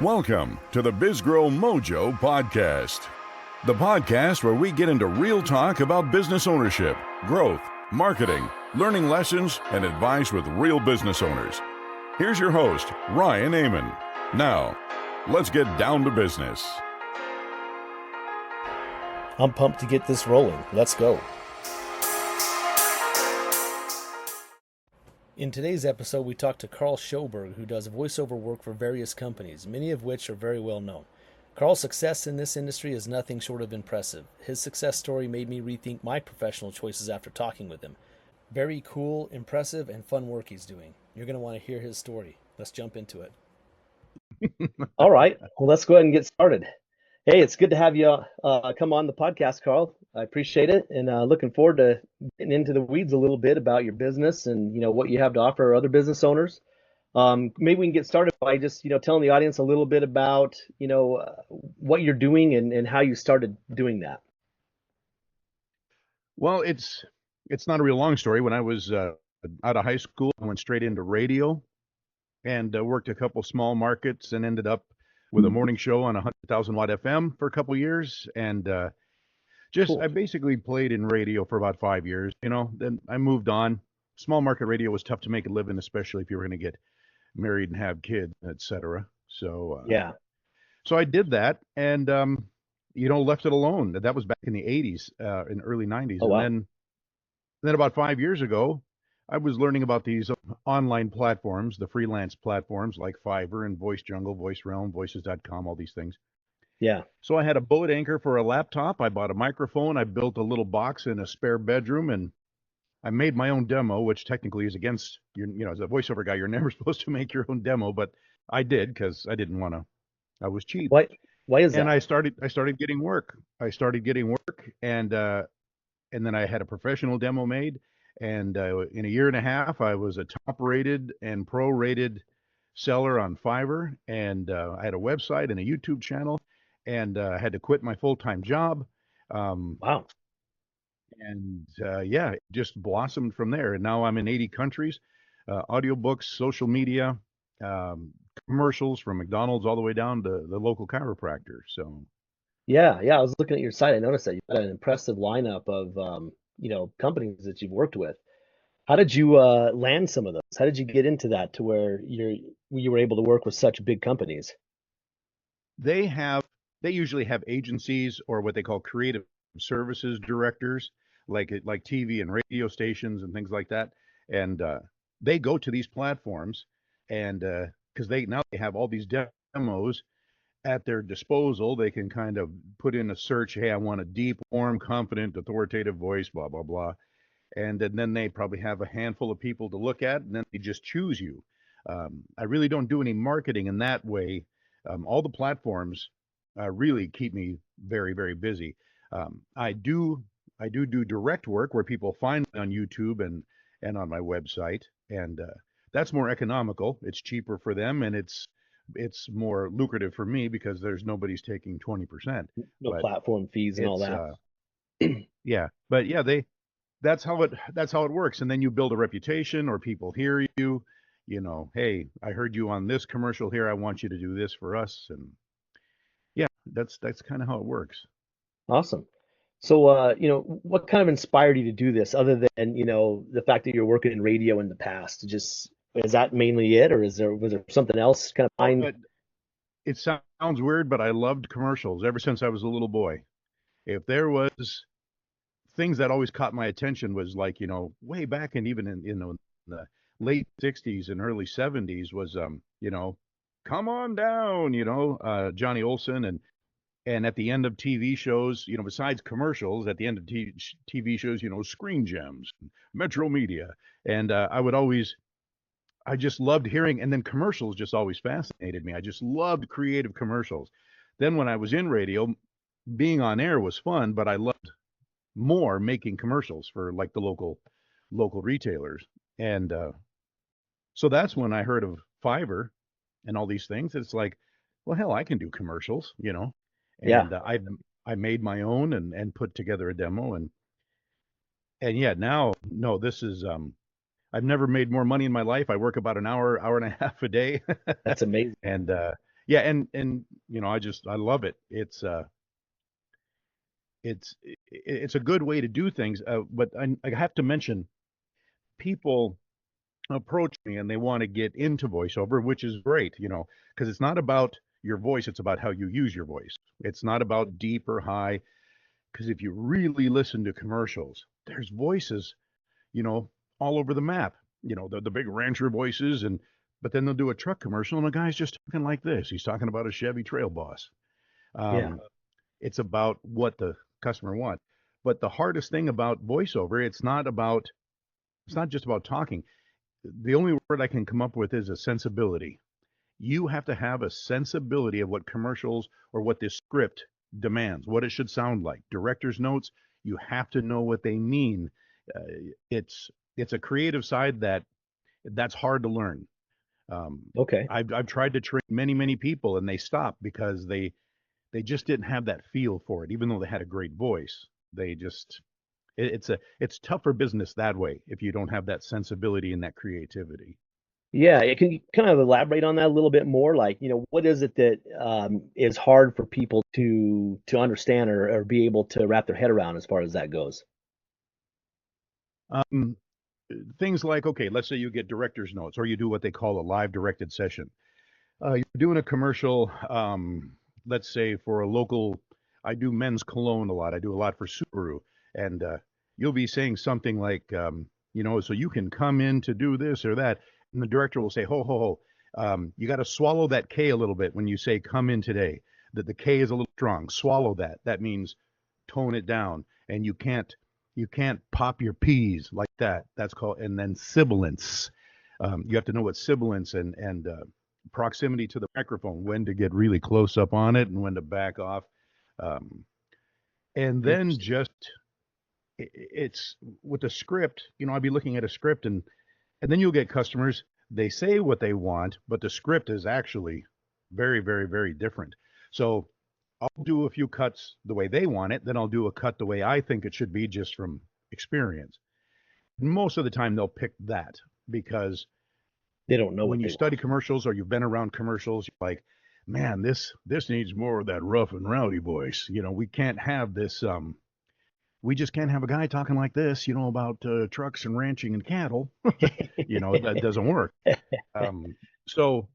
Welcome to the BizGrowMojo podcast, the podcast where we get into real talk about business ownership, growth, marketing, learning lessons, and advice with real business owners. Here's your host, Ryan Amon. Now, let's get down to business. I'm pumped to get this rolling. Let's go. In today's episode, we talked to Karl Sjoberg, who does voiceover work for various companies, many of which are very well known. Karl's success in this industry is nothing short of impressive. His success story made me rethink my professional choices after talking with him. Very cool, impressive, and fun work he's doing. You're going to want to hear his story. Let's jump into it. All right. Well, let's go ahead and get started. Hey, it's good to have you come on the podcast, Karl. I appreciate it, and looking forward to getting into the weeds a little bit about your business and what you have to offer other business owners. Maybe we can get started by just telling the audience a little bit about what you're doing and how you started doing that. Well, it's not a real long story. When I was out of high school, I went straight into radio and worked a couple then ended up with a morning show on 100,000 watt FM for a couple years, and Cool. I basically played in radio for about 5 years. Then I moved on. Small market radio was tough to make a living, especially if you were going to get married and have kids, etc. So Yeah. so I did that, and left it alone. That was back in the 80s, in early 90s, Oh, wow. and then about 5 years ago, I was learning about these online platforms, the freelance platforms like Fiverr and Voice Jungle, Voice Realm, Voices.com, all these things. Yeah. So I had a boat anchor for a laptop. I bought a microphone. I built a little box in a spare bedroom, and I made my own demo, which technically is against, as a voiceover guy, you're never supposed to make your own demo, but I did because I didn't want to. I was cheap. Why is And that? I started getting work. And then I had a professional demo made. And in a year and a half, I was a top-rated and pro-rated seller on Fiverr. And I had a website and a YouTube channel. And I had to quit my full-time job. Wow. It just blossomed from there. And now I'm in 80 countries, audiobooks, social media, commercials from McDonald's all the way down to the local chiropractor. So Yeah. I was looking at your site. I noticed that you had an impressive lineup of companies that you've worked with. How did you land some of those? How did you get into that to where you were able to work with such big companies? they usually have agencies or what they call creative services directors, like TV and radio stations and things like that. And they go to these platforms, and because they have all these demos at their disposal. They can kind of put in a search, hey, I want a deep, warm, confident, authoritative voice, blah, blah, blah. And then they probably have a handful of people to look at, and then they just choose you. I really don't do any marketing in that way. All the platforms really keep me very, very busy. I do direct work where people find me on YouTube and on my website, and that's more economical. It's cheaper for them, and it's more lucrative for me because nobody's taking 20%. No But platform fees and all it's that. that's how it works. And then you build a reputation, or people hear you, hey, I heard you on this commercial here. I want you to do this for us. And yeah, that's kind of how it works. Awesome. So, what kind of inspired you to do this other than, the fact that you're working in radio in the past? Is that mainly it, or was there something else kind of behind? But it sounds weird, but I loved commercials ever since I was a little boy. If there was things that always caught my attention was like, way back, and even in the late 60s and early 70s was, come on down, Johnny Olson, and at the end of TV shows, besides commercials, at the end of TV shows, Screen Gems, Metro Media. And I just loved hearing, and then commercials just always fascinated me. I just loved creative commercials. Then when I was in radio, being on air was fun, but I loved more making commercials for like the local retailers. And so that's when I heard of Fiverr and all these things. It's like, well, hell, I can do commercials, Yeah. And I made my own and put together a demo, and yeah, now, no, this is I've never made more money in my life. I work about an hour and a half a day. That's amazing. And Yeah, and I love it. It's a good way to do things. But I have to mention, people approach me and they want to get into voiceover, which is great, because it's not about your voice, it's about how you use your voice. It's not about deep or high, because if you really listen to commercials, there's voices, you know, all over the map. The big rancher voices, but then they'll do a truck commercial and the guy's just talking like this. He's talking about a Chevy Trail Boss. Yeah. Um, it's about what the customer wants. But the hardest thing about voiceover, it's not just about talking. The only word I can come up with is a sensibility. You have to have a sensibility of what commercials or what this script demands, what it should sound like. Director's notes, you have to know what they mean. Uh, it's a creative side that's hard to learn. Um, Okay. I've tried to train many people, and they stopped because they just didn't have that feel for it, even though they had a great voice. They just it's tougher business that way if you don't have that sensibility and that creativity. Yeah, can you kind of elaborate on that a little bit more? Like, what is it that is hard for people to understand or be able to wrap their head around as far as that goes? Um, Things like, okay, let's say you get director's notes or you do what they call a live directed session. You're doing a commercial, let's say for a local, I do men's cologne a lot. I do a lot for Subaru. And you'll be saying something like, so you can come in to do this or that. And the director will say, ho, ho, ho. You got to swallow that K a little bit when you say come in today. That the K is a little strong. Swallow that. That means tone it down. And you can't pop your P's like that. That's called, and then sibilance. You have to know what sibilance and proximity to the microphone, when to get really close up on it and when to back off. Um, and then Interesting. just it's with the script, I'd be looking at a script, and then you'll get customers, they say what they want, but the script is actually very, very, very different. So I'll do a few cuts the way they want it, then I'll do a cut the way I think it should be just from experience. Most of the time they'll pick that because They don't know when what you they study want. commercials or you've been around commercials, you're like, man, this needs more of that rough and rowdy voice. We can't have this. We just can't have a guy talking like this, about trucks and ranching and cattle. That doesn't work. Um, so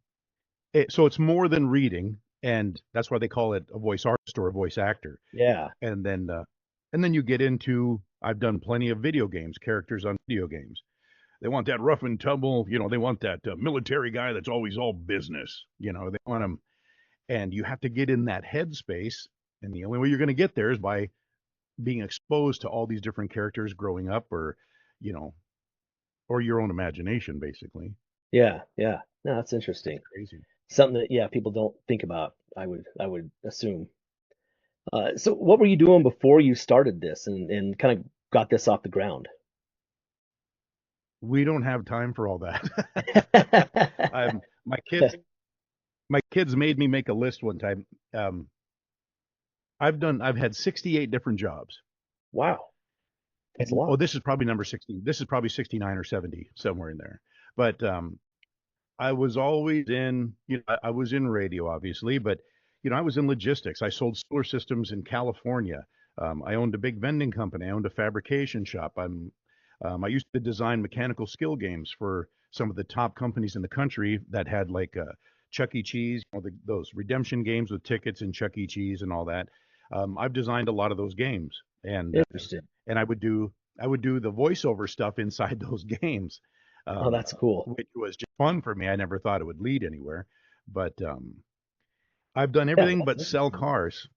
so it's more than reading, and that's why they call it a voice artist or a voice actor. Yeah. And then you get into, I've done plenty of video games, characters on video games. They want that rough and tumble, they want that military guy that's always all business, they want him. And you have to get in that headspace. And the only way you're going to get there is by being exposed to all these different characters growing up, you know, or your own imagination, basically. Yeah. Yeah. No, that's interesting. Crazy. Something that, yeah, people don't think about, I would assume. So what were you doing before you started this and kind of got this off the ground? We don't have time for all that. I'm, my kids made me make a list one time. Um, I've had 68 different jobs. Wow, that's a And lot. this is probably number 60. This is probably 69 or 70, somewhere in there. But I was always in, I was in radio, obviously, but, I was in logistics. I sold solar systems in California. I owned a big vending company. I owned a fabrication shop. I used to design mechanical skill games for some of the top companies in the country that had like Chuck E. Cheese, those redemption games with tickets and Chuck E. Cheese and all that. I've designed a lot of those games, Interesting. and I would do the voiceover stuff inside those games, Oh, that's cool. which was just fun for me. I never thought it would lead anywhere, but I've done Yeah, everything that's but sell interesting. cars.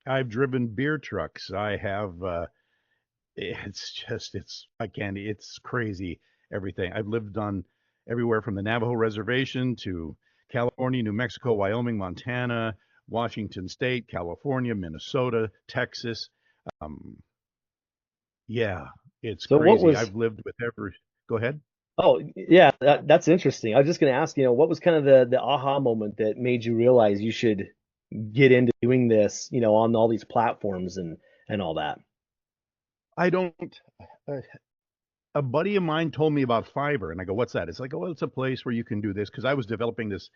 I've driven beer trucks. I have. I can't. It's crazy. Everything. I've lived on everywhere from the Navajo Reservation to California, New Mexico, Wyoming, Montana, Washington State, California, Minnesota, Texas. Um, yeah, it's So what crazy. was, I've lived with every. Go ahead. oh, yeah, that's interesting. I was just going to ask, what was kind of the aha moment that made you realize you should get into doing this, on all these platforms and all that? I don't. Uh, a buddy of mine told me about Fiverr, and I go, "What's that?" It's like, "Oh, well, it's a place where you can do this." Because I was developing this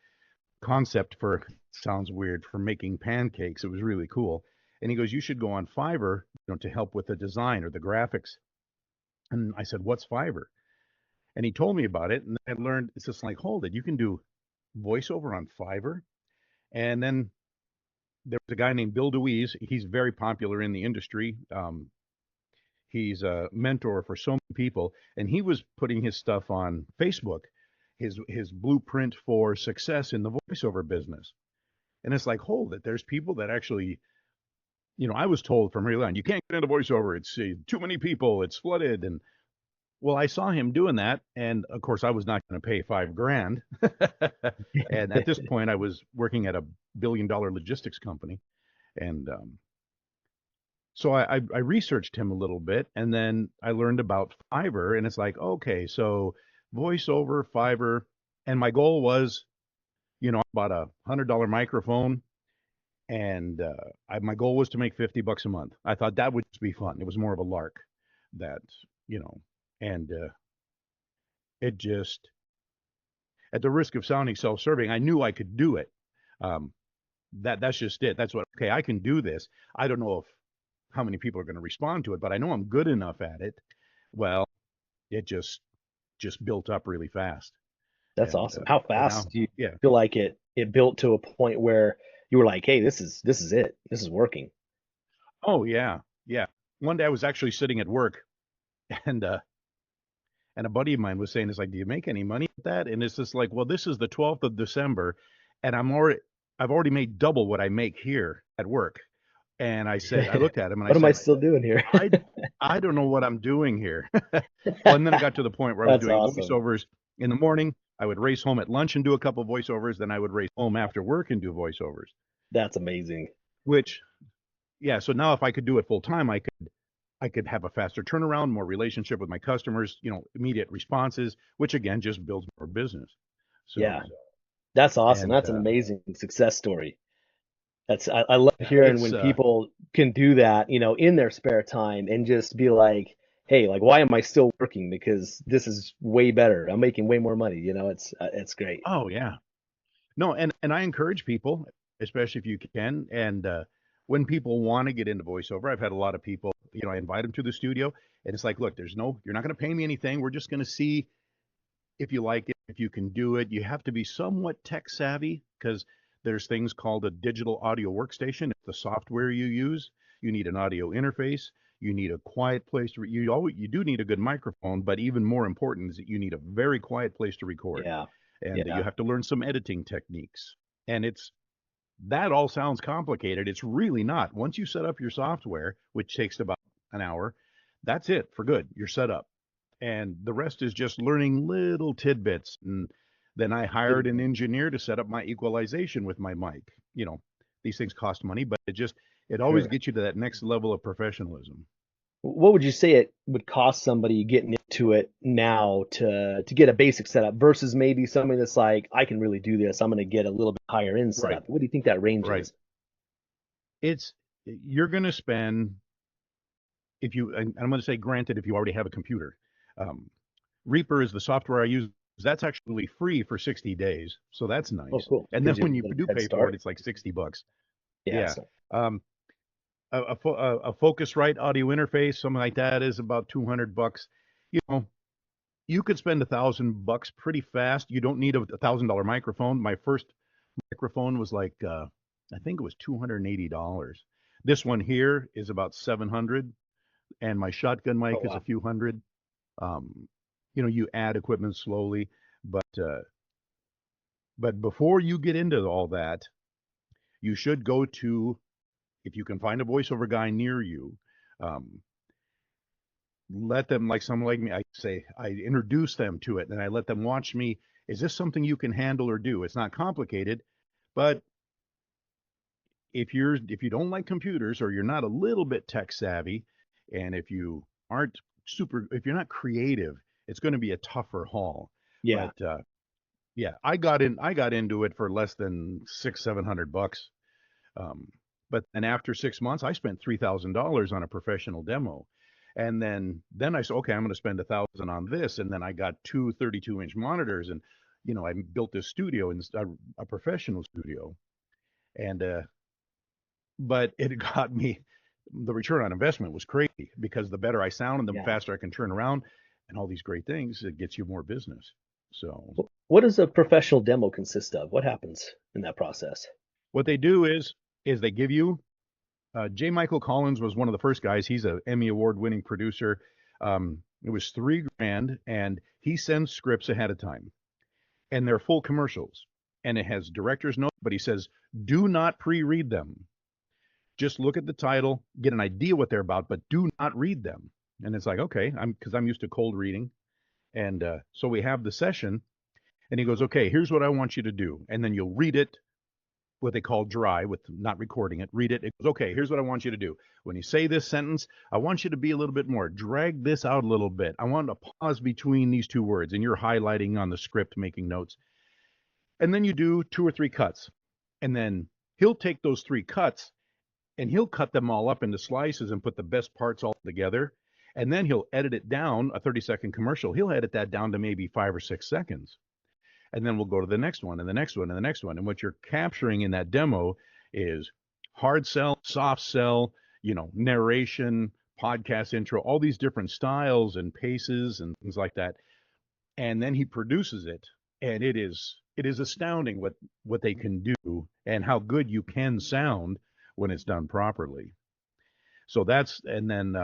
concept for, sounds weird, for making pancakes. It was really cool. And he goes, you should go on Fiverr, to help with the design or the graphics. And I said, what's Fiverr? And he told me about it, and I learned, it's just like, hold it, you can do voiceover on Fiverr. And then there was a guy named Bill DeWeese. He's very popular in the industry. He's a mentor for so many people, and he was putting his stuff on Facebook, his blueprint for success in the voiceover business. And it's like, hold it, there's people that actually, I was told from early on, you can't get into voiceover. It's too many people. It's flooded. And well, I saw him doing that, and of course, I was not going to pay $5,000. And at this point, I was working at a billion-dollar logistics company, and so I researched him a little bit, and then I learned about Fiverr, and it's like, okay, so voiceover, Fiverr, and my goal was, I bought a $100 microphone, and my goal was to make $50 a month. I thought that would just be fun. It was more of a lark, that and it just, at the risk of sounding self-serving, I knew I could do it. That's just it. That's what, okay, I can do this. I don't know how many people are going to respond to it, but I know I'm good enough at it. Well, it just built up really fast. That's And awesome. How fast now, do you yeah. feel like it built to a point where you were like, hey, this is it. This is working. Oh yeah, yeah. One day I was actually sitting at work, and a buddy of mine was saying, "It's like, do you make any money at that?" And it's just like, well, this is the 12th of December, and I've already made double what I make here at work. And I said, I looked at him and I What am I said, still doing here? I don't know what I'm doing here. Well, and then I got to the point where I was That's doing awesome. voiceovers in the morning. I would race home at lunch and do a couple of voiceovers. Then I would race home after work and do voiceovers. That's amazing. Which, yeah. So now if I could do it full time, I could have a faster turnaround, more relationship with my customers, immediate responses, which again just builds more business. So Yeah, that's awesome. and That's an amazing success story. I love hearing it's when people can do that, in their spare time and just be like, hey, like, why am I still working? Because this is way better. I'm making way more money. It's great. oh yeah. No, and I encourage people, especially if you can, and when people want to get into voiceover, I've had a lot of people, I invite them to the studio, and it's like, look, you're not going to pay me anything. We're just going to see if you like it, if you can do it. You have to be somewhat tech savvy because there's things called a digital audio workstation. It's the software you use. You need an audio interface. You need a quiet place to you do need a good microphone, but even more important is that you need a very quiet place to record. Yeah. And Yeah. you have to learn some editing techniques. And that all sounds complicated. It's really not. Once you set up your software, which takes about an hour, that's it for good. You're set up. And the rest is just learning little tidbits. And then I hired an engineer to set up my equalization with my mic. These things cost money, but it always Sure. gets you to that next level of professionalism. What would you say it would cost somebody getting into it now to get a basic setup versus maybe somebody that's like, I can really do this. I'm going to get a little bit higher end Right. setup. What do you think that range Right. is? You're going to spend, and I'm going to say, granted, if you already have a computer. Reaper is the software I use. That's actually free for 60 days. So that's nice. Oh, cool. And then Gives you when a you little do head pay for start. it, it's like $60. Yeah. Yeah. A Focusrite audio interface, something like that, is about $200. You could spend $1,000 pretty fast. You don't need a $1,000 microphone. My first microphone was like, I think it was $280. This one here is about $700, and my shotgun mic is wow. a few hundred. You add equipment slowly, but before you get into all that, you should go to, if you can find a voiceover guy near you, let them, like someone like me, I introduce them to it and I let them watch me. Is this something you can handle or do? It's not complicated, but if you don't like computers or you're not a little bit tech savvy, and if you're not creative, it's going to be a tougher haul. Yeah. But yeah, I got into it for less than $600-700. But then after 6 months, I spent $3,000 on a professional demo. And then I said, okay, I'm going to spend $1,000 on this. And then I got two 32-inch monitors. And, I built this studio and a professional studio, and but it got me the return on investment was crazy because the better I sound and the Yeah. faster I can turn around and all these great things, it gets you more business. So What does a professional demo consist of? What happens in that process? what they do is they give you J. Michael Collins was one of the first guys. He's an Emmy award winning producer. It was $3,000, and he sends scripts ahead of time, and they're full commercials, and it has director's note. But he says, do not pre-read them. Just look at the title, get an idea what they're about, but do not read them. And it's like, okay, I'm used to cold reading, and so we have the session, and he goes, okay, here's what I want you to do, and then you'll read it what they call dry with not recording it. Read it. It goes, okay, here's what I want you to do. When you say this sentence, I want you to be a little bit more. Drag this out a little bit. I want a pause between these two words. And you're highlighting on the script, making notes. And then you do 2 or 3 cuts. And then he'll take those 3 cuts and he'll cut them all up into slices and put the best parts all together. And then he'll edit it down, a 30-second commercial. He'll edit that down to maybe 5 or 6 seconds. And then we'll go to the next one and the next one and the next one. And what you're capturing in that demo is hard sell, soft sell, narration, podcast intro, all these different styles and paces and things like that. And then he produces it, and it is astounding what they can do and how good you can sound when it's done properly. So that's and then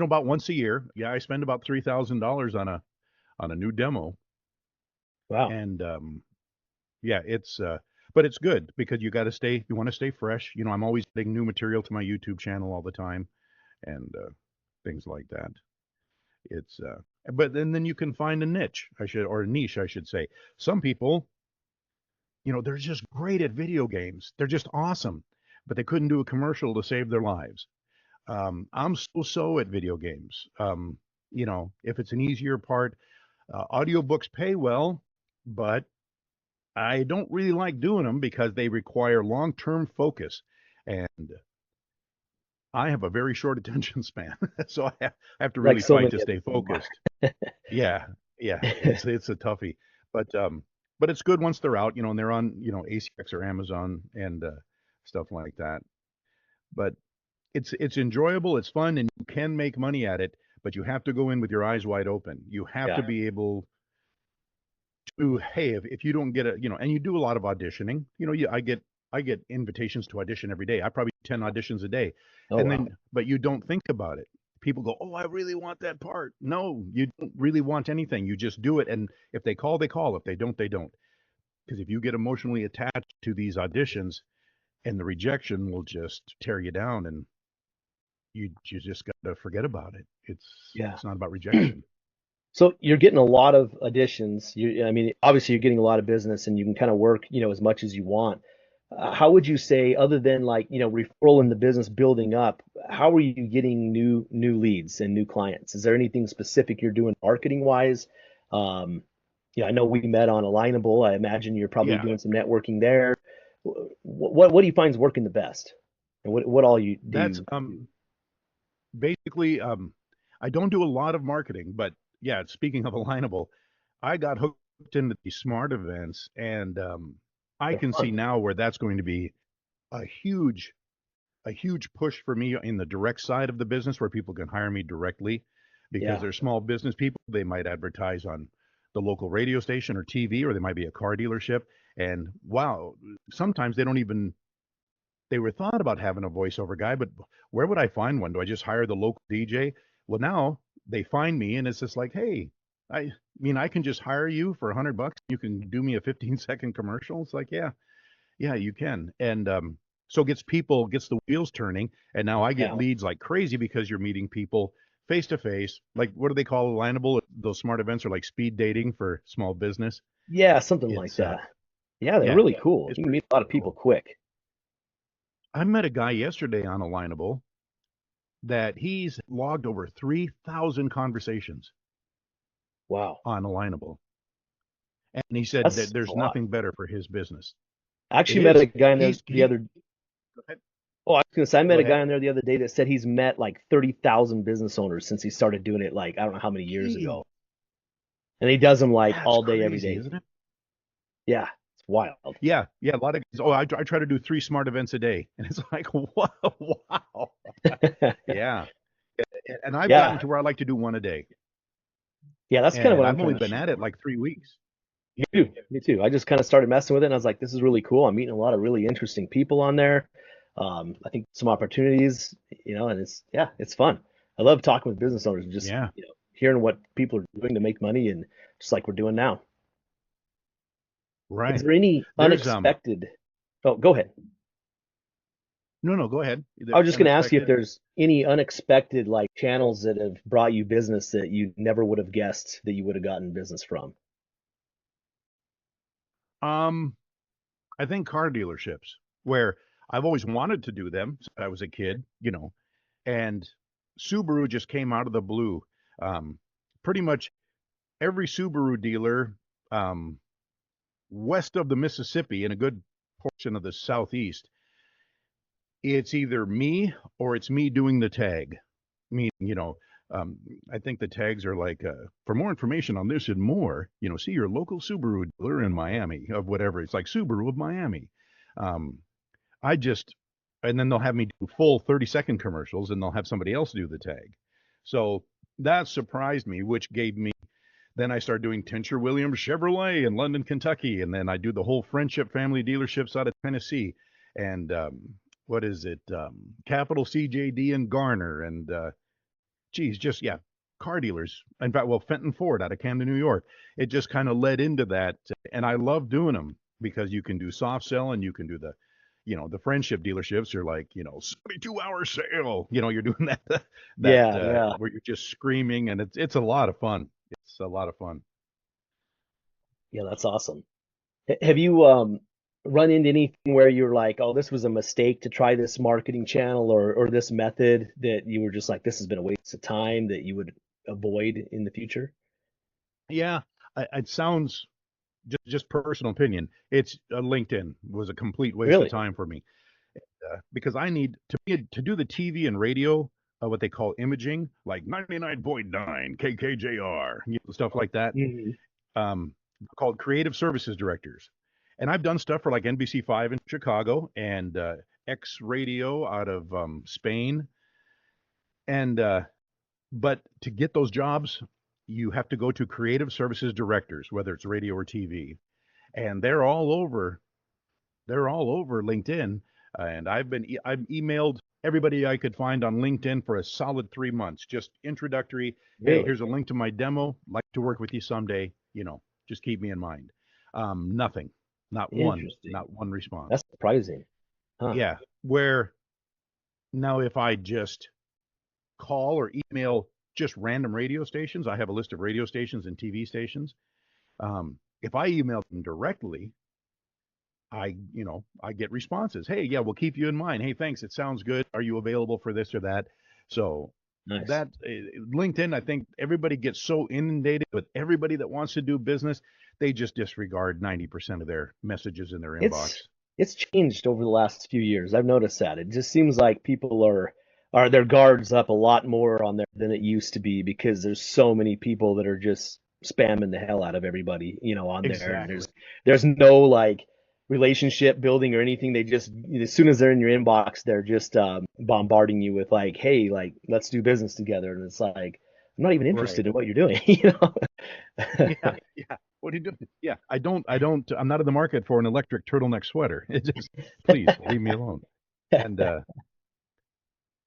about once a year, I spend about $3,000 on a new demo. Wow. And yeah, but it's good because you want to stay fresh. I'm always adding new material to my YouTube channel all the time and things like that. It's but then you can find a niche, or a niche, I should say. Some people, they're just great at video games. They're just awesome, but they couldn't do a commercial to save their lives. I'm so at video games. If it's an easier part, audiobooks pay well, but I don't really like doing them because they require long-term focus, and I have a very short attention span, so I have to Like really so fight many to of stay them. focused. Yeah, yeah, it's a toughie, but it's good once they're out, and they're on ACX or Amazon and stuff like that. But it's enjoyable, it's fun, and you can make money at it, but you have to go in with your eyes wide open. You have Yeah. to be able to, hey, if you don't get and you do a lot of auditioning, I get invitations to audition every day. I probably do 10 auditions a day. Oh, And wow. then, but you don't think about it. People go, oh, I really want that part. No, you don't really want anything. You just do it. And if they call, they call. If they don't, they don't. Because if you get emotionally attached to these auditions, and the rejection will just tear you down, and you just got to forget about it. It's Yeah. it's not about rejection. So you're getting a lot of additions. I mean, obviously you're getting a lot of business and you can kind of work, as much as you want. How would you say, other than like, referral in the business building up, how are you getting new leads and new clients? Is there anything specific you're doing marketing wise? Um, I know we met on Alignable. I imagine you're probably Yeah, doing some networking there. What do you find is working the best? And what all you do that's you basically, I don't do a lot of marketing, but yeah, speaking of Alignable, I got hooked into these smart events, and I they're can see fun. now where that's going to be a huge, a huge push for me in the direct side of the business where people can hire me directly because Yeah. they're small business people. They might advertise on the local radio station or TV, or they might be a car dealership. And wow, sometimes they were thought about having a voiceover guy, but where would I find one? Do I just hire the local DJ? Well, now they find me, and it's just like, hey, I can just hire you for $100. You can do me a 15-second commercial. It's like, yeah, yeah, you can, and so gets the wheels turning, and now I get Yeah. leads like crazy because you're meeting people face to face. Like, what do they call alignable? Those smart events are like speed dating for small business. Yeah, something like It's that. Yeah, they're yeah, really cool. it's You can pretty meet a lot of people cool. quick. I met a guy yesterday on Alignable that he's logged over 3,000 conversations Wow. on Alignable. And he said that That's a there's lot. nothing better for his business. I It actually met a is. guy in there He's the he other Go ahead. Oh, I was gonna say I Go met a ahead. guy in there the other day that said he's met like 30,000 business owners since he started doing it like I don't know how many years Gee, ago. and he does them like That's all day, every crazy, day. isn't it? Yeah, it's wild. Yeah, yeah. A lot of guys. Oh, I try to do 3 smart events a day, and it's like, wow. Yeah, and I've gotten Yeah, to where I like to do one a day, yeah, that's kind of and what I'm I've only trying to been shoot at it for. like 3 weeks. Me too. Me too. I just kind of started messing with it, and I was like, this is really cool. I'm meeting a lot of really interesting people on there. I think some opportunities, and it's fun. I love talking with business owners, and just Yeah, hearing what people are doing to make money, and just like we're doing now. Is right. there any There's unexpected? Oh, go ahead. no, go ahead. I was The just going to ask you if unexpected. there's any unexpected like channels that have brought you business that you never would have guessed that you would have gotten business from. Um, I think car dealerships, where I've always wanted to do them since I was a kid, and Subaru just came out of the blue. Um, Pretty much every Subaru dealer um, west of the Mississippi and a good portion of the southeast, it's either me or it's me doing the tag. Meaning, um, I think the tags are like, for more information on this and more, see your local Subaru dealer in Miami of whatever. It's like Subaru of Miami. Um, I just, and then they'll have me do full 30-second commercials and they'll have somebody else do the tag. So that surprised me, which gave me, then I started doing Tincher Williams Chevrolet in London, Kentucky. And then I do the whole Friendship family dealerships out of Tennessee. And what is it? Capital CJD and Garner. And geez, just, yeah, car dealers. In fact, well, Fenton Ford out of Camden, New York. It just kind of led into that. And I love doing them because you can do soft sell and you can do the friendship dealerships are like, 72-hour sale. You're doing Yeah, yeah, where you're just screaming and it's a lot of fun. It's a lot of fun. yeah. That's awesome. Have you run into anything where you're like, oh, this was a mistake to try this marketing channel or this method that you were just like, this has been a waste of time that you would avoid in the future? Yeah, it sounds just personal opinion. It's LinkedIn was a complete waste of Really? time for me because I need to do the TV and radio, what they call imaging, like 99.9 KKJR, stuff like that. Hmm. Um, Called creative services directors, and I've done stuff for like NBC5 in Chicago and X Radio out of Spain, and but to get those jobs, you have to go to creative services directors, whether it's radio or TV, and they're all over LinkedIn. And I've emailed everybody I could find on LinkedIn for a solid 3 months, just introductory. Hey, Really? here's a link to my demo. Like to work with you someday. Just keep me in mind. Nothing, Interesting. not one response. That's surprising. Huh. Yeah, where now if I just call or email just random radio stations, I have a list of radio stations and TV stations. If I email them directly, I get responses. Hey, yeah, we'll keep you in mind. Hey, thanks. It sounds good. Are you available for this or that? So Nice. that LinkedIn, I think everybody gets so inundated with everybody that wants to do business, they just disregard 90% of their messages in their inbox. It's changed over the last few years. I've noticed that. It just seems like people are their guards up a lot more on there than it used to be because there's so many people that are just spamming the hell out of everybody, on there. And Exactly. there's no like relationship building or anything. They just as soon as they're in your inbox, they're just bombarding you with like, hey, like let's do business together. And it's like I'm not even Right. interested in what you're doing. Yeah. Yeah. What are you doing? Yeah. I'm not in the market for an electric turtleneck sweater. It just, please leave me alone. And,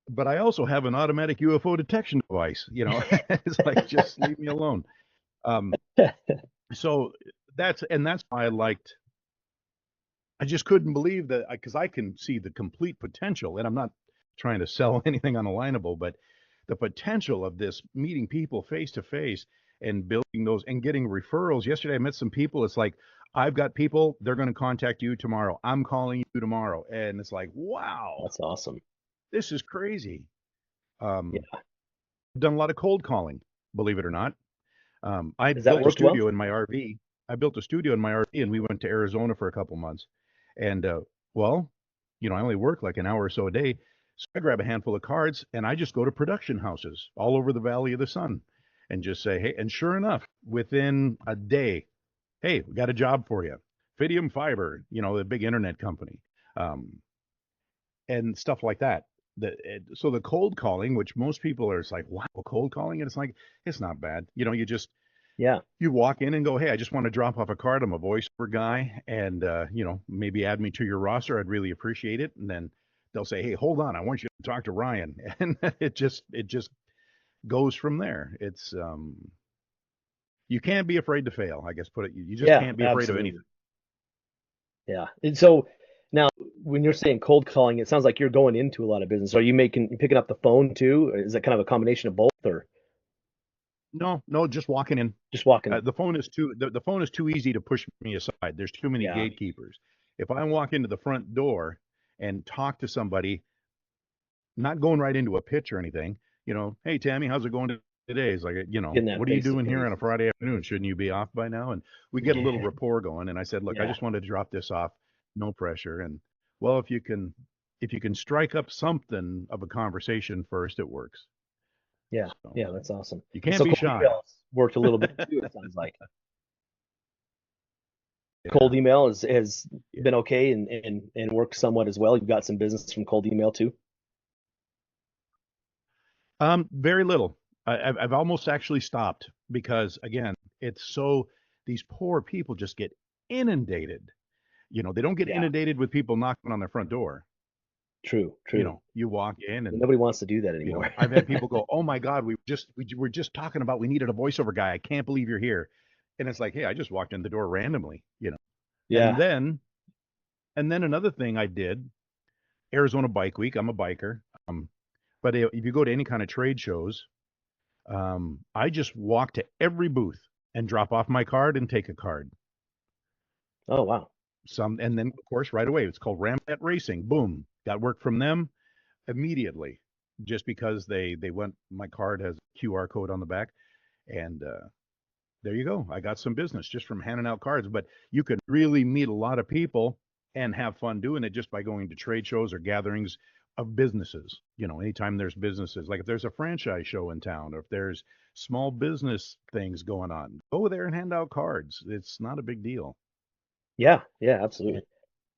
but I also have an automatic UFO detection device. It's like, just leave me alone. Um, so that's why I just couldn't believe that because I can see the complete potential, and I'm not trying to sell anything unalignable, but the potential of this meeting people face to face and building those and getting referrals. Yesterday, I met some people. It's like, I've got people, they're going to contact you tomorrow. I'm calling you tomorrow. And it's like, wow, That's awesome. this is crazy. Um, Yeah. I've done a lot of cold calling, believe it or not. I Has that built a worked well? studio in my RV. I built a studio in my RV, and we went to Arizona for a couple months. And well, I only work like an hour or so a day, so I grab a handful of cards and I just go to production houses all over the Valley of the Sun. and just say, hey, and sure enough, within a day, hey, we got a job for you. Fidium Fiber, the big internet company, um, and stuff like that. So the cold calling, which most people are, it's like, wow, cold calling, and it's like, it's not bad. Yeah. You walk in and go, hey, I just want to drop off a card. I'm a voiceover guy, and maybe add me to your roster. I'd really appreciate it. And then they'll say, hey, hold on, I want you to talk to Ryan, and it just goes from there. It's you can't be afraid to fail. I guess put it. You just Yeah, can't be afraid of absolutely. anything. Yeah. And so now when you're saying cold calling, it sounds like you're going into a lot of business. Are you picking up the phone too? Is that kind of a combination of both or No, no, just walking in. just walking? The phone is too easy to push me aside. There's too many Yeah. gatekeepers. If I walk into the front door and talk to somebody, not going right into a pitch or anything, hey Tammy, how's it going today? It's like, Getting that what are you face to doing here face. on a Friday afternoon? Shouldn't you be off by now? And we get a little rapport going. And I said, look, I Yeah. just wanted to drop this off, no pressure. And well, if you can strike up something of a conversation first, it works. Yeah. So Yeah, that's awesome. you And can't so be cold shy. emails worked a little bit too, it sounds like. Yeah. Cold email has Yeah. been okay and worked somewhat as well. You've got some business from cold email too. Very little. I've almost actually stopped because again, it's so these poor people just get inundated. They don't get Yeah, inundated with people knocking on their front door. true, true. You walk in and Nobody wants to do that anymore. I've had people go, "Oh my God, we were just talking about we needed a voiceover guy. I can't believe you're here." And it's like, "Hey, I just walked in the door randomly." And Yeah. then another thing I did, Arizona Bike Week. I'm a biker. But if you go to any kind of trade shows, I just walk to every booth and drop off my card and take a card. Oh, wow. And then of course right away it's called Ramjet Racing. Boom, got work from them immediately, just because they went. My card has a QR code on the back, and there you go. I got some business just from handing out cards. But you can really meet a lot of people and have fun doing it just by going to trade shows or gatherings of businesses. Anytime there's businesses, like if there's a franchise show in town, or if there's small business things going on, go there and hand out cards. It's not a big deal. Yeah, yeah, absolutely.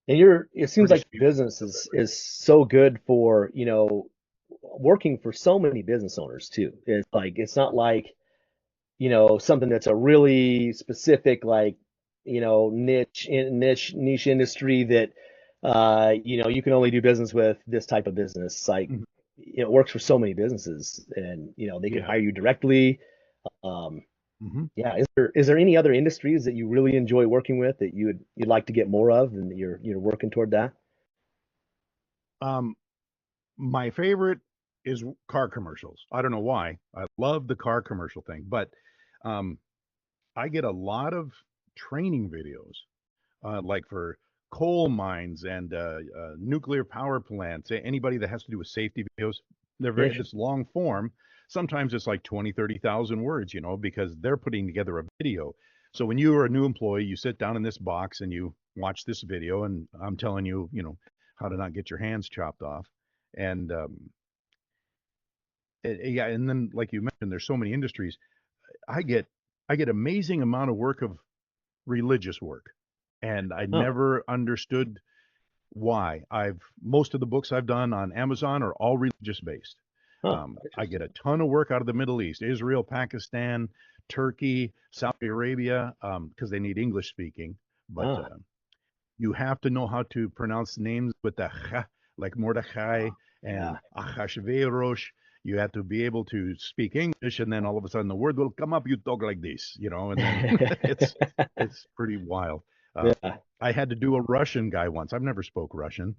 And it seems Pretty like sweet. your business is so good for, working for so many business owners too. It's like it's not like, something that's a really specific like, niche industry that you can only do business with this type of business. Like Mhm. it works for so many businesses and they can Yeah. hire you directly. Um, hmm yeah, is there any other industries that you really enjoy working with that you'd like to get more of and that you're working toward that? Um, my favorite is car commercials. I don't know why. I love the car commercial thing, but um, I get a lot of training videos, like for coal mines and nuclear power plants. Anybody that has to do with safety videos, they're Yeah, very sure. this long form. Sometimes it's like 20, 30,000 words, because they're putting together a video. So when you are a new employee, you sit down in this box and you watch this video, and I'm telling you, how to not get your hands chopped off. And yeah, and then like you mentioned, there's so many industries. I get I get amazing amount of work of religious work, and I Oh, never understood why. I've Most of the books I've done on Amazon are all religious based. huh, I get interesting. a ton of work out of the Middle East, Israel, Pakistan, Turkey, Saudi Arabia, because they need English speaking. But Ah, you have to know how to pronounce names with the ch, like Mordechai and yeah. Achashverosh. You have to be able to speak English, and then all of a sudden the word will come up. You talk like this, and then it's it's pretty wild. Uh, Yeah, I had to do a Russian guy once. I've never spoke Russian,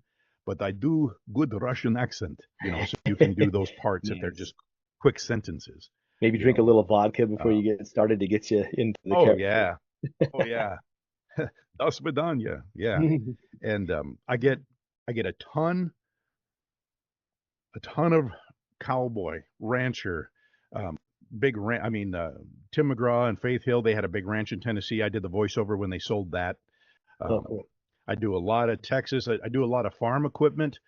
but I do good Russian accent, so you can do those parts if they're nice. just quick sentences, Maybe you drink a know. little vodka before Uh, you get started to get you into the oh character. yeah, oh yeah, das Vidanya, yeah. And I get a ton of cowboy rancher, um, I mean, Tim McGraw and Faith Hill, they had a big ranch in Tennessee. I did the voiceover when they sold that. Oh, um, cool. I do a lot of Texas. I do a lot of farm equipment,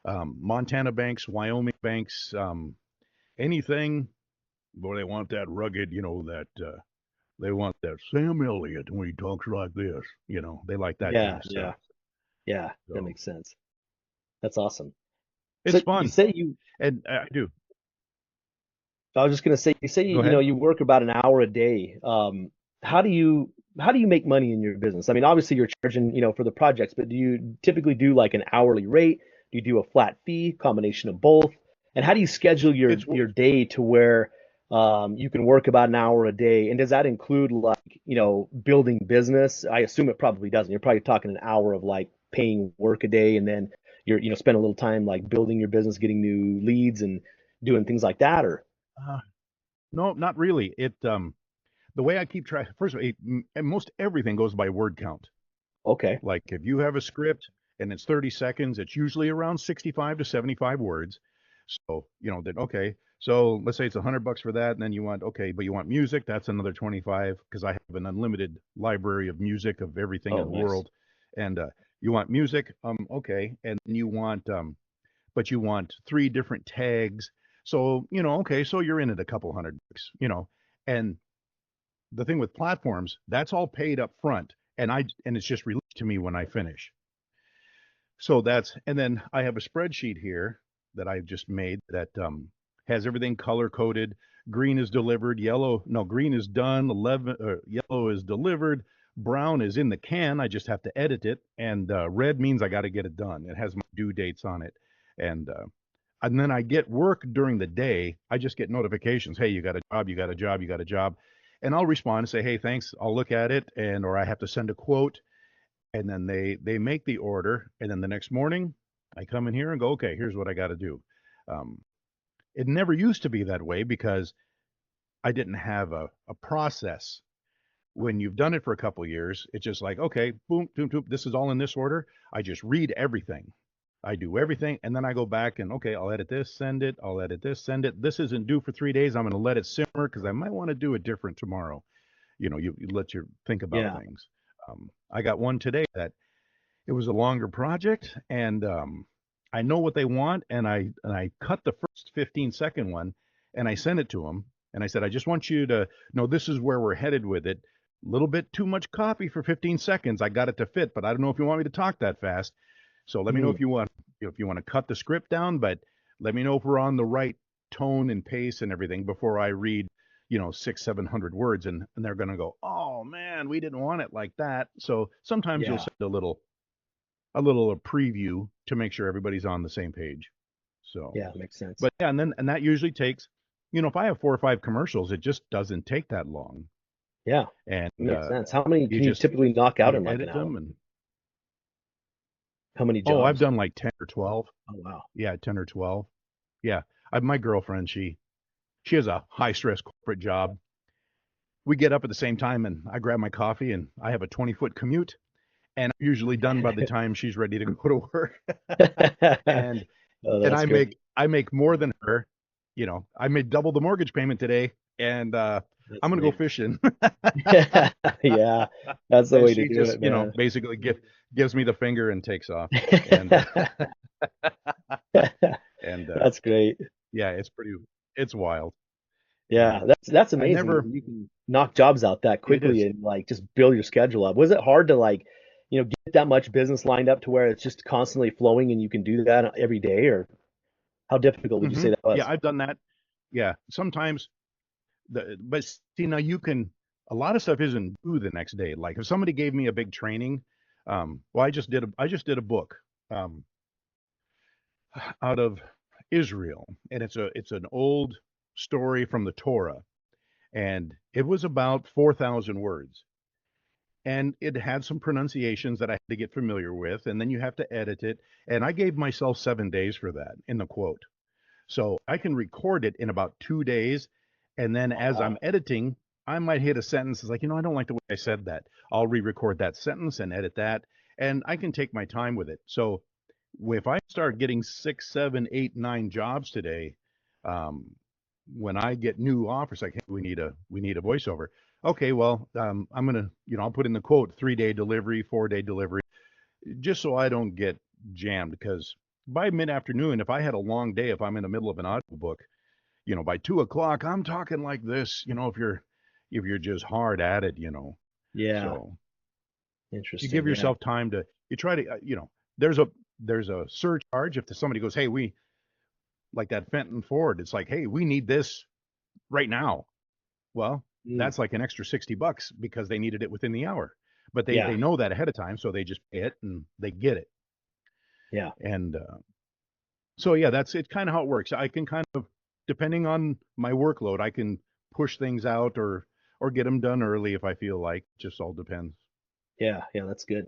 Montana banks, Wyoming banks, anything. Boy, they want that rugged, that they want that Sam Elliott when he talks like this. They like that kind Yeah, of yeah, stuff. yeah. That So makes sense. That's awesome. it's So you fun, say you and I do. I was just gonna say, you say Go you know ahead. you work about an hour a day. How do you make money in your business? I mean, obviously you're charging, for the projects, but do you typically do like an hourly rate? Do you do a flat fee, combination of both? And how do you schedule It's your day to where you can work about an hour a day? And does that include like, building business? I assume it probably doesn't. You're probably talking an hour of like paying work a day, and then spend a little time like building your business, getting new leads and doing things like that, or uh, no, not really. The way I keep track. First of all, and most everything goes by word count. okay. Like if you have a script and it's 30 seconds, it's usually around 65 to 75 words. So, that okay. So let's say it's $100 for that, and then you want okay, but you want music, that's another 25 because I have an unlimited library of music of everything in Oh, the nice. world. And you want music, okay, and you want but you want three different tags. So, okay, so you're in at a couple $100. And the thing with platforms, that's all paid up front, and it's just released to me when I finish. So and then I have a spreadsheet here that I've just made that has everything color coded. Green is delivered, yellow, no, green is done, 11, yellow is delivered, brown is in the can. I just have to edit it, and red means I got to get it done. It has my due dates on it, and then I get work during the day. I just get notifications. Hey, you got a job, you got a job, you got a job, and I'll respond and say, hey, thanks. I'll look at it, or I have to send a quote, and then they make the order, and then the next morning I come in here and go, okay, here's what I got to do. Um, it never used to be that way because I didn't have a process. When you've done it for a couple of years, it's just like, okay, boom, boom, boom, this is all in this order. I just read everything. I do everything, and then I go back and okay, I'll edit this, send it. I'll edit this, send it. This isn't due for 3 days. I'm going to let it simmer because I might want to do it different tomorrow. You let you think about Yeah. things. I got one today that it was a longer project, and I know what they want, and I cut the first 15-second one, and I sent it to them, and I said, I just want you to know this is where we're headed with it. A little bit too much copy for 15 seconds. I got it to fit, but I don't know if you want me to talk that fast. So let me know Mm, if you want to cut the script down, but let me know if we're on the right tone and pace and everything before I read, 600, 700 words, and they're going to go, oh man, we didn't want it like that. So sometimes you'll yeah. send a little preview to make sure everybody's on the same page. So, Yeah. Makes sense. but yeah, and that usually takes, if I have 4 or 5 commercials, it just doesn't take that long, Yeah. and Makes sense. How many you can you just typically knock out you in like an edit hour? them, and How many oh, I've jobs? done like 10 or 12. Oh, wow. Yeah, 10 or 12. Yeah, my girlfriend, she has a high stress corporate job. We get up at the same time, and I grab my coffee, and I have a 20-foot commute, and I'm usually done by the time she's ready to go to work. and Oh, and that's I great. make I make more than her. I made double the mortgage payment today, and That's I'm gonna go great. fishing. Yeah. That's the And way to she do just, it, man. basically gives me the finger and takes off. And and That's great. yeah, it's wild. Yeah, And that's I amazing never that you can knock jobs out that it quickly is. and like just build your schedule up. Was it hard to like, get that much business lined up to where it's just constantly flowing and you can do that every day, or how difficult would you say that Yeah, was? I've done that. Yeah, sometimes but see now you can a lot of stuff isn't due the next day. Like if somebody gave me a big training, well, I just did a book. Um, out of Israel, and it's an old story from the Torah, and it was about 4,000 words, and it had some pronunciations that I had to get familiar with, and then you have to edit it, and I gave myself 7 days for that in the quote, so I can record it in about 2 days, and then Oh, as wow. I'm editing, I might hit a sentence. It's like, I don't like the way I said that. I'll re-record that sentence and edit that, and I can take my time with it. So if I start getting 6, 7, 8, 9 jobs today, um, when I get new offers, like, hey, we need a voiceover. Okay, well, I'm gonna, I'll put in the quote 3 day delivery, 4 day delivery, just so I don't get jammed. Because by mid afternoon, if I had a long day, if I'm in the middle of an audiobook, by 2 o'clock, I'm talking like this, if you're just hard at it, Yeah. so you Interesting. give Yeah. yourself time you try to, there's a surcharge if somebody goes, hey, we like that Fenton Ford. It's like, hey, we need this right now. Well, Mm. that's like an extra $60 because they needed it within the hour. But they Yeah. they know that ahead of time, so they just pay it and they get it. Yeah. And so yeah, that's it. Kind of how it works. I can kind of, depending on my workload, I can push things out or get them done early if I feel like. Just all depends. Yeah. Yeah. That's good.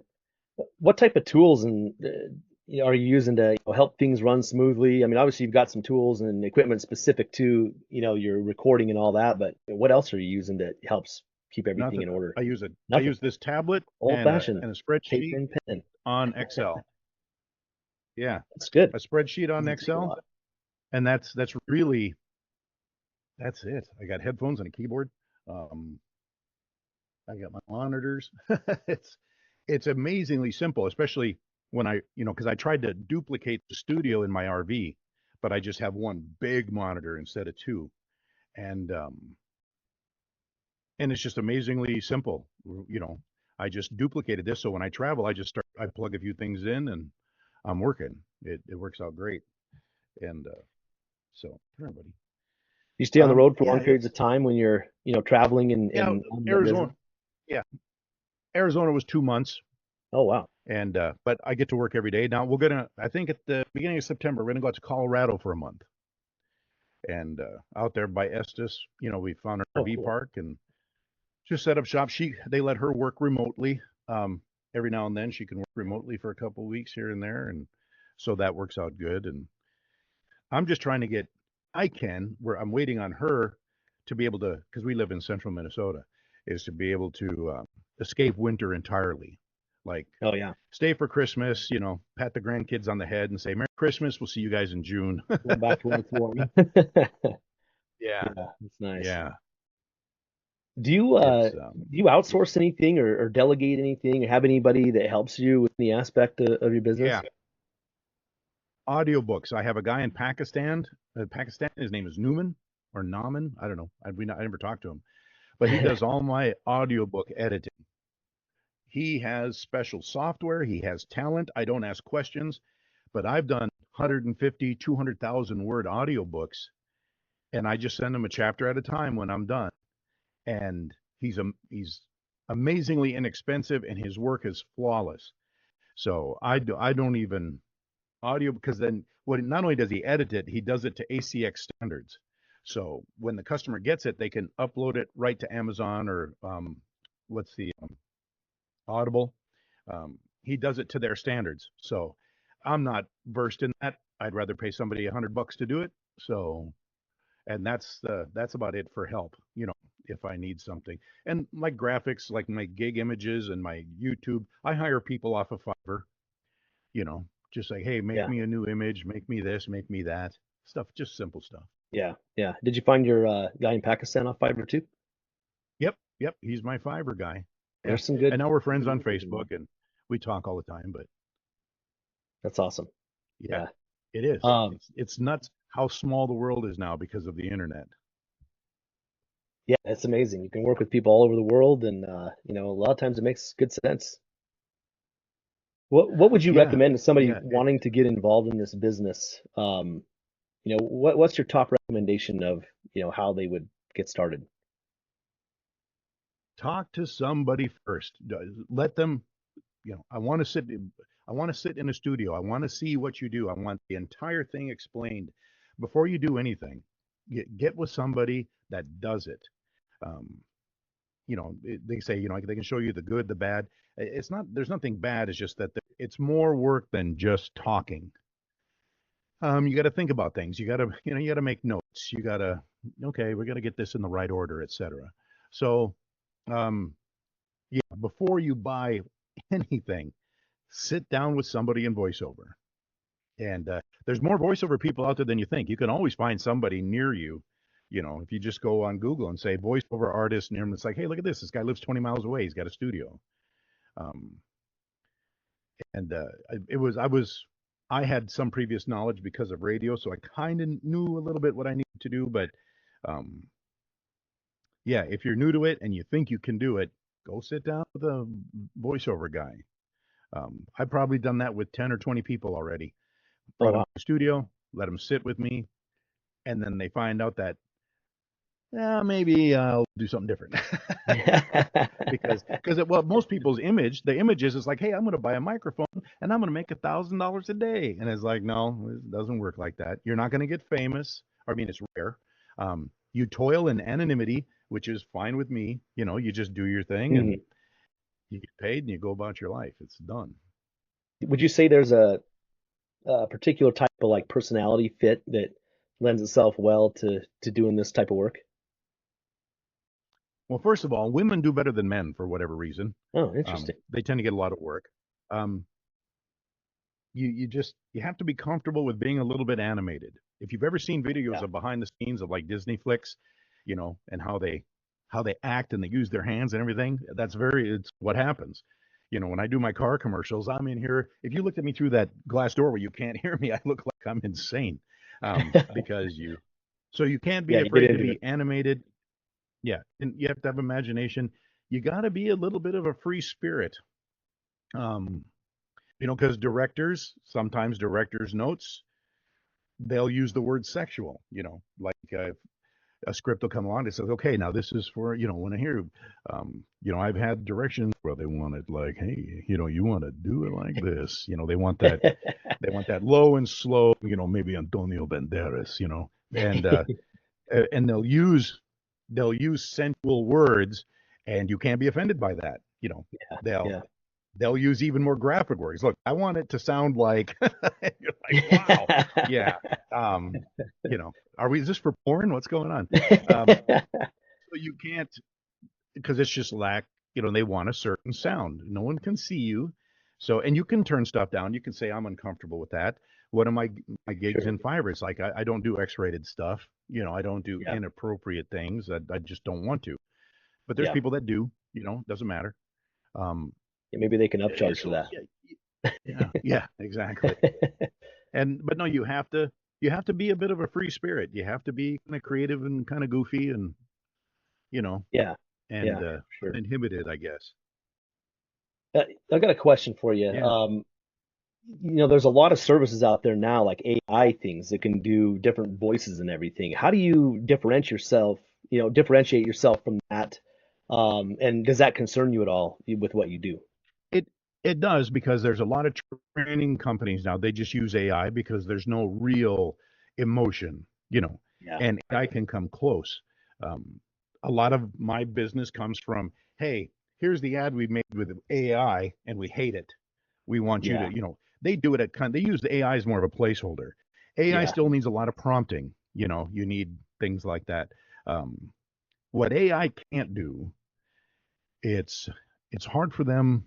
What type of tools and are you using to help things run smoothly? I mean, obviously you've got some tools and equipment specific to your recording and all that, but what else are you using that helps keep everything Nothing. in order? I Nothing. use this tablet Old and a fashioned and a paper spreadsheet and pen. on Excel. Yeah, That's good. a spreadsheet on Doesn't take a Excel, lot. and that's really that's it. I got headphones and a keyboard. Um, I got my monitors. it's it's amazingly simple, especially when because I tried to duplicate the studio in my RV, but I just have one big monitor instead of two, and it's just amazingly simple. I just duplicated this, so when I travel, I plug a few things in, and I'm working. It works out great, and so for everybody. You stay on the road for Yeah, long periods of time when you're, traveling yeah. and on that business? Arizona, yeah, Arizona was 2 months, Oh, wow. and but I get to work every day. Now I think at the beginning of September, we're gonna go out to Colorado for a month, and out there by Estes, we found an Oh, RV cool. park and just set up shop. They let her work remotely. Every now and then she can work remotely for a couple of weeks here and there, and so that works out good. And I'm just trying to get, where I'm waiting on her to be able to, because we live in central Minnesota, is to be able to escape winter entirely. Like, Oh, yeah. stay for Christmas, pat the grandkids on the head and say, Merry Christmas. We'll see you guys in June. Going back to when it's warm. Yeah. Yeah, that's nice. Yeah. Do you It's, outsource anything or delegate anything or have anybody that helps you with any aspect of your yeah. business? Audiobooks. I have a guy in Pakistan. His name is Newman or Naman. I don't know. I never talked to him, but he does all my audiobook editing. He has special software. He has talent. I don't ask questions, but I've done 150, 200,000 word audiobooks, and I just send him a chapter at a time when I'm done. And he's amazingly inexpensive, and his work is flawless. So I don't even audio, because then not only does he edit it, he does it to ACX standards. So when the customer gets it, they can upload it right to Amazon or what's the Audible. He does it to their standards. So I'm not versed in that. I'd rather pay somebody $100 to do it. So, and that's about it for help. If I need something, and like graphics, like my gig images and my YouTube, I hire people off of Fiverr. You know, just like, hey, make Yeah, me a new image, make me this, make me that stuff, just simple stuff. yeah, yeah. Did you find your guy in Pakistan off Fiverr too? Yep, yep, he's my Fiverr guy. Yeah, There's some and now we're friends on good in there. Facebook and we talk all the time. But That's awesome. yeah, Yeah. it is. Um, It's nuts how small the world is now because of the internet. yeah, it's amazing. You can work with people all over the world, and a lot of times it makes good sense. What would you Yeah, recommend to somebody yeah. wanting to get involved in this business? What's your top recommendation of, how they would get started? Talk to somebody first. Let them. I want to sit. I want to sit in a studio. I want to see what you do. I want the entire thing explained before you do anything. Get with somebody that does it. Um, they say, they can show you the good, the bad. It's not, there's nothing bad. It's just that it's more work than just talking. You got to think about things. You got to make notes. Okay, we got to get this in the right order, etc. So, um, yeah, before you buy anything, sit down with somebody in voiceover. And there's more voiceover people out there than you think. You can always find somebody near you. If you just go on Google and say voiceover artist near him, it's like, hey, look at this. This guy lives 20 miles away. He's got a studio. Um, and it was, I had some previous knowledge because of radio, so I kind of knew a little bit what I needed to do. But um, yeah, if you're new to it and you think you can do it, go sit down with a voiceover guy. I've probably done that with 10 or 20 people already. Oh, Brought them wow. to the studio, let them sit with me, and then they find out that, yeah, maybe I'll do something different. because well, most people's the image is like, hey, I'm going to buy a microphone and I'm going to make $1,000 a day, and it's like, no, it doesn't work like that. You're not going to get famous. I mean, it's rare. You toil in anonymity, which is fine with me. You just do your thing and Mhm. you get paid and you go about your life. It's done. Would you say there's a particular type of like personality fit that lends itself well to doing this type of work? Well, first of all, women do better than men for whatever reason. Oh, interesting. They tend to get a lot of work. Um, you have to be comfortable with being a little bit animated. If you've ever seen videos Yeah. of behind the scenes of like Disney flicks, and how they act and they use their hands and everything, it's what happens. When I do my car commercials, I'm in here. If you looked at me through that glass door where you can't hear me, I look like I'm insane. Because you can't be Yeah, you get afraid to into it. be animated. Yeah, and you have to have imagination. You got to be a little bit of a free spirit. Um, because sometimes directors' notes, they'll use the word sexual, like a script will come along that says, okay, now this is for, when I hear, I've had directions where they want it like, hey, you want to do it like this, they want that low and slow, maybe Antonio Banderas, and they'll use sensual words, and you can't be offended by that. Yeah, They'll yeah. they'll use even more graphic words. Look, I want it to sound like you're like, wow, yeah. Is this for porn? What's going on? So you can't, because it's just they want a certain sound. No one can see you. So, and you can turn stuff down. You can say, I'm uncomfortable with that. One of my gigs Sure. in Fiverr, it's like, I don't do X-rated stuff. I don't do Yeah, inappropriate things. I just don't want to. But there's yeah. people that do, doesn't matter. Um, Yeah, maybe they can upcharge for so that. yeah, exactly. But no, you have to be a bit of a free spirit. You have to be kind of creative and kind of goofy and you know Yeah, and yeah, for sure. uninhibited, I guess. I got a question for you. Yeah. There's a lot of services out there now, like AI things that can do different voices and everything. How do you differentiate yourself from that? And does that concern you at all with what you do? It it does, because there's a lot of training companies now. They just use AI because there's no real emotion, Yeah, and AI can come close. Um, a lot of my business comes from, hey, here's the ad we made with AI, and we hate it. We want you yeah, to, they do it they use the AI as more of a placeholder. AI yeah, still needs a lot of prompting. You need things like that. Um, what AI can't do, it's it's hard for them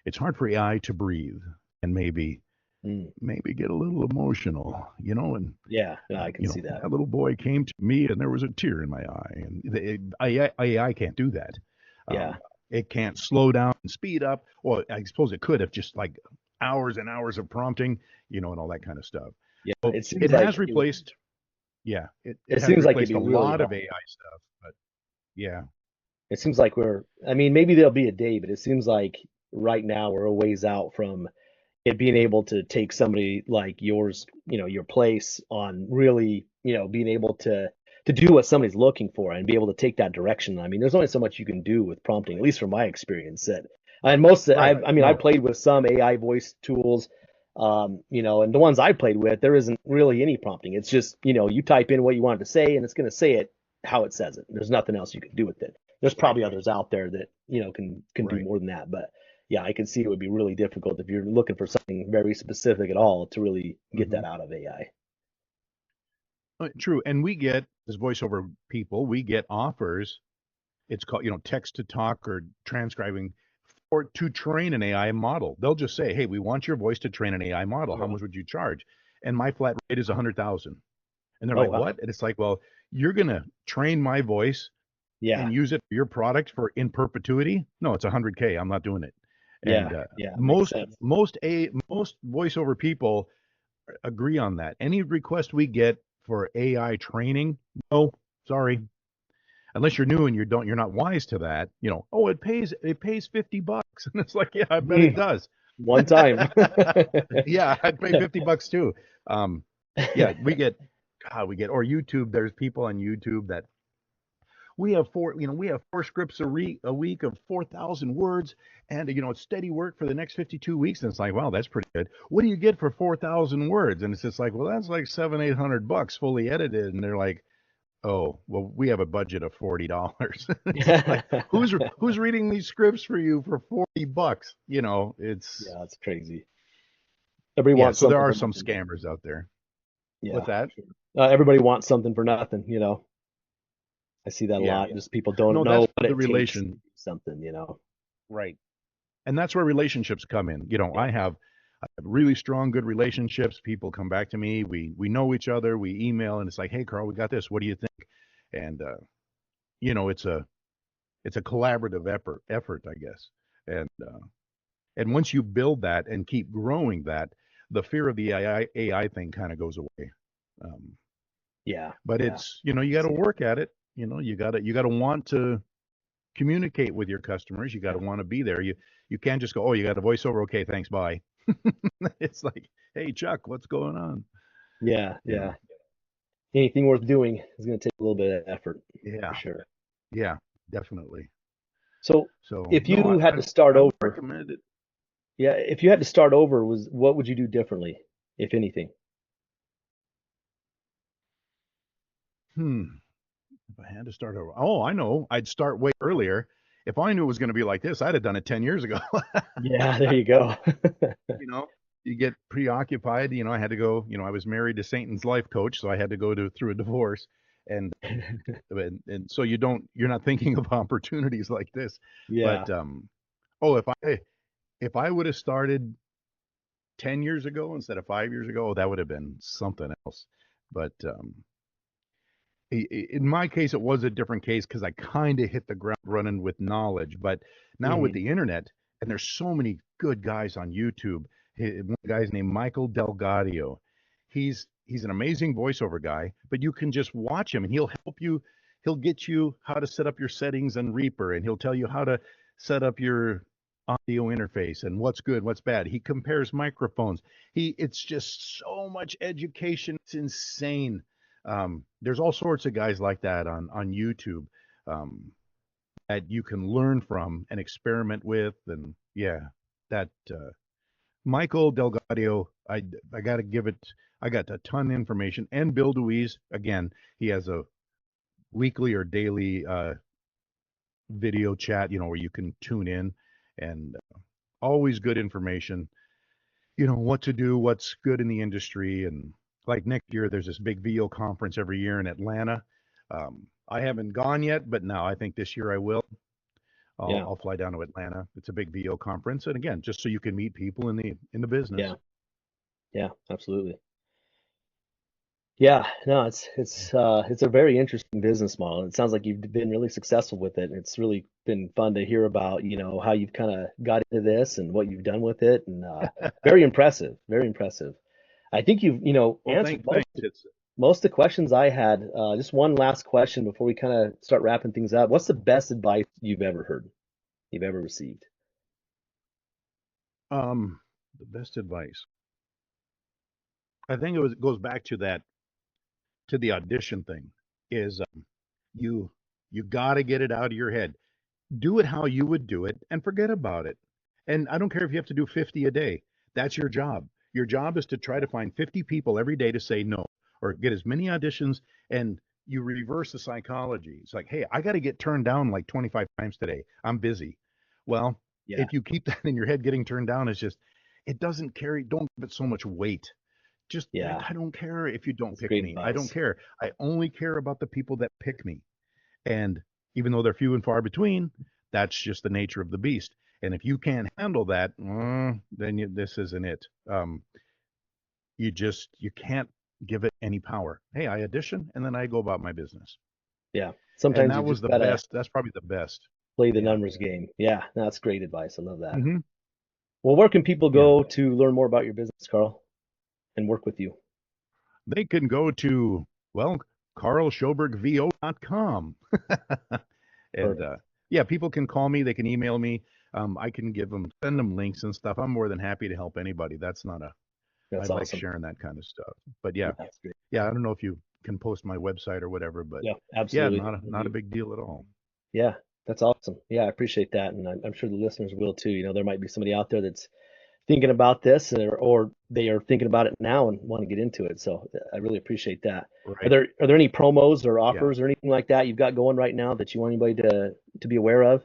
it's hard for AI to breathe and mm, maybe get a little emotional, and yeah. No, I can see that. that little boy came to me and there was a tear in my eye, and AI can't do that. Yeah, Um, it can't slow down and speed up. Well, I suppose it could if just like hours and hours of prompting, and all that kind of stuff. yeah. So It seems it like has replaced, yeah, it it has seems like it'd replaced be a really lot hard. of AI stuff, but yeah, It seems like I mean, maybe there'll be a day, but it seems like right now we're a ways out from it being able to take somebody like yours, your place on really, being able to do what somebody's looking for and be able to take that direction. I mean, there's only so much you can do with prompting, at least from my experience. And right. I mean, I No, played with some AI voice tools, and the ones I played with, there isn't really any prompting. It's just, you type in what you want it to say, and it's going to say it how it says it. There's nothing else you can do with it. There's right, probably others out there that, can do right. more than that, but yeah, I can see it would be really difficult if you're looking for something very specific at all to really get Hmm. that out of AI. True. And we get, as voiceover people, we get offers. It's called, text to talk or transcribing, or to train an AI model. They'll just say, hey, we want your voice to train an AI model. How Oh, much would you charge? And my flat rate is 100,000. And they're oh like, wow. what? And it's like, well, you're going to train my voice Yeah, and use it for your product for in perpetuity? No, it's 100K. I'm not doing it. yeah, And yeah, makes most sense. most voiceover people, agree on that. Any request we get for AI training, no, sorry. Unless you're new and you're not wise to that, oh, it pays $50. And it's like, yeah, I bet it does. One time. Yeah, I'd pay $50 too. Um, yeah, or YouTube. There's people on YouTube that we have four scripts a week of 4,000 words, and it's steady work for the next 52 weeks. And it's like, wow, that's pretty good. What do you get for 4,000 words? And it's just like, well, that's like $700-800 fully edited. And they're like, oh, well, we have a budget of $40. It's like, who's reading these scripts for you for $40? It's Yeah, it's crazy. Everybody yeah. wants So there something are for some nothing. scammers out there. Yeah. What's that? Everybody wants something for nothing, I see that a Yeah. lot. Just people don't No, know that's what the it takes to relation. do something. Right. And that's where relationships come in. Yeah. I have really strong, good relationships. People come back to me. We know each other. We email, and it's like, hey, Karl, we got this. What do you think? And it's a collaborative effort, I guess. And once you build that and keep growing that, the fear of the AI thing kind of goes away. Um, Yeah. but Yeah. it's you got to work at it. You got to want to communicate with your customers. You got to want to be there. You can't just go, oh, you got a voiceover. Okay, thanks, bye. It's like, hey, Chuck, what's going on? Yeah. You know? Yeah. Anything worth doing is going to take a little bit of effort for Yeah, sure. yeah, definitely. So So if no, you had I to start I would over, recommend it. yeah, if you had to start over, what would you do differently, if anything? Hmm. If I had to start over, oh, I know, I'd start way earlier. If I knew it was going to be like this, I'd have done it 10 years ago. Yeah, there you go. you know, you get preoccupied. I had to go. I was married to Satan's life coach, so I had to go through a divorce, and and so you're not thinking of opportunities like this. Yeah. But oh, if I would have started 10 years ago instead of 5 years ago, that would have been something else. But in my case, it was a different case because I kind of hit the ground running with knowledge. But now with Hmm. the internet, and there's so many good guys on YouTube. One guy's named Michael Delgadio. He's an amazing voiceover guy, but you can just watch him and he'll help you. He'll get you how to set up your settings on Reaper, and he'll tell you how to set up your audio interface and what's good, what's bad. He compares microphones. It's just so much education. It's insane. There's all sorts of guys like that on YouTube, um, that you can learn from and experiment with. And yeah, that Michael Delgadio, I got to give it. I got a ton of information. And Bill Deweese, again, he has a weekly or daily video chat, where you can tune in, and always good information. What to do, what's good in the industry. And like next year, there's this big VO conference every year in Atlanta. I haven't gone yet, but now I think this year I will. I'll, Yeah. I'll fly down to Atlanta. It's a big VO conference, and again, just so you can meet people in the business. Yeah. Yeah. Absolutely. Yeah. No, it's a very interesting business model. It sounds like you've been really successful with it. It's really been fun to hear about, how you've kind of got into this and what you've done with it, and very impressive. Very impressive. I think you've, Well, answered thanks. It's most of the questions I had. Just one last question before we kind of start wrapping things up. What's the best advice you've ever heard, you've ever received? the best advice. I think it goes back to the audition thing. Is you you got to get it out of your head. Do it how you would do it and forget about it. And I don't care if you have to do 50 a day. That's your job. Your job is to try to find 50 people every day to say no, or get as many auditions. And you reverse the psychology. It's like, hey, I got to get turned down like 25 times today. I'm busy. Well, Yeah. if you keep that in your head, getting turned down is just, it doesn't carry, don't give it so much weight. Just, Yeah. I don't care if you don't That's pick great me. I don't advice. care. I only care about the people that pick me. And even though they're few and far between, that's just the nature of the beast. And if you can't handle that, then this isn't it. You can't give it any power. Hey, I audition and then I go about my business. Yeah. And Sometimes you that was just the gotta best. That's probably the best. play the Yeah. numbers game. Yeah, that's great advice. I love that. Hmm. Well, where can people Yeah. go to learn more about your business, Karl? and work with you? They can go to, well, karlsjobergvo.com. And Perfect. yeah, people can call me, they can email me. I can send them links and stuff. I'm more than happy to help anybody. I That's like awesome. sharing that kind of stuff. But Yeah, yeah, that's great. yeah, I don't know if you can post my website or whatever, but Yeah, yeah, absolutely. not a big deal at all. Yeah, that's awesome. Yeah, I appreciate that, and I'm sure the listeners will too. There might be somebody out there that's thinking about this, or they are thinking about it now and want to get into it. So I really appreciate that. Right. Are there any promos or Yeah. offers or anything like that you've got going right now that you want anybody to be aware of,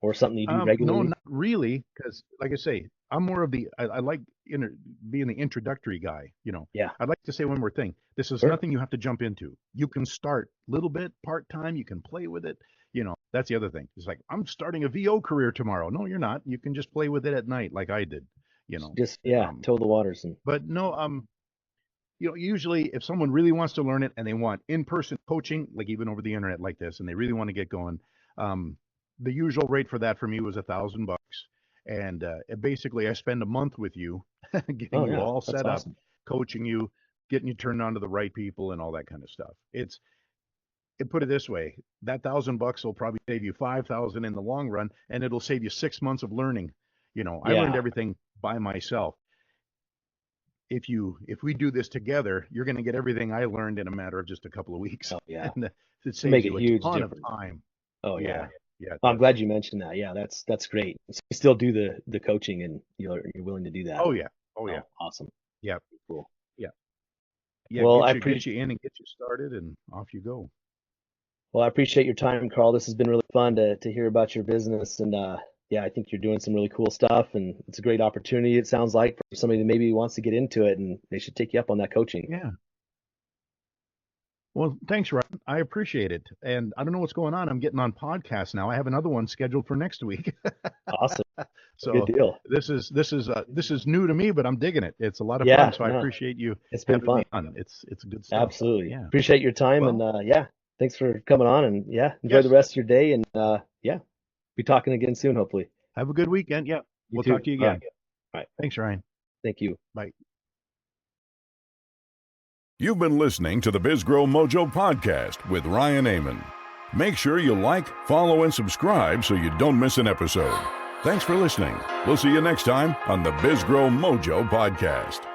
or something you do No, regularly? not really, because like I say, I'm more of I like being the introductory guy. Yeah, I'd like to say one more thing. This is sure. nothing you have to jump into. You can start little bit part time. You can play with it. That's the other thing. It's like I'm starting a VO career tomorrow. No, you're not. You can just play with it at night, like I did. You know, Just um, toe the waters and but no, usually if someone really wants to learn it and they want in-person coaching, like even over the internet like this, and they really want to get going, um, the usual rate for that for me was $1,000. And basically I spend a month with you, getting oh you yeah, all that's set up, awesome. coaching you, getting you turned on to the right people and all that kind of stuff. Put it this way, that $1,000 will probably save you 5,000 in the long run, and it'll save you 6 months of learning. I learned Yeah. everything by myself. If we do this together, you're going to get everything I learned in a matter of just a couple of weeks, Oh yeah. and it It'll make saves a you a huge ton of difference. time. Oh yeah. Yeah, yeah, it I'm does. glad you mentioned that. Yeah, that's great. So you still do the coaching, and you're willing to do that. Oh yeah, oh yeah, Oh, awesome. yeah, Cool. yeah, yeah. Well, I Get appreciate you in and get you started, and off you go. well, I appreciate your time, Carl. This has been really fun to hear about your business, and yeah, I think you're doing some really cool stuff, and it's a great opportunity. It sounds like for somebody that maybe wants to get into it, and they should take you up on that coaching. Yeah. Well, thanks, Ryan. I appreciate it. And I don't know what's going on. I'm getting on podcasts now. I have another one scheduled for next week. Awesome. Good So deal. this is new to me, but I'm digging it. It's a lot of fun. Yeah, So I no, appreciate you it's been having me fun. on. It's good stuff. Absolutely. Yeah. Appreciate your time, and Well, yeah, thanks for coming on, and yeah, enjoy the yes. rest of your day, and yeah, be talking again soon, hopefully. Have a good weekend. Yeah. You We'll talk too. to you All right. again. All right. Thanks, Ryan. Thank you. Bye. You've been listening to the BizGrowMojo podcast with Ryan Amon. Make sure you like, follow, and subscribe so you don't miss an episode. Thanks for listening. We'll see you next time on the BizGrowMojo podcast.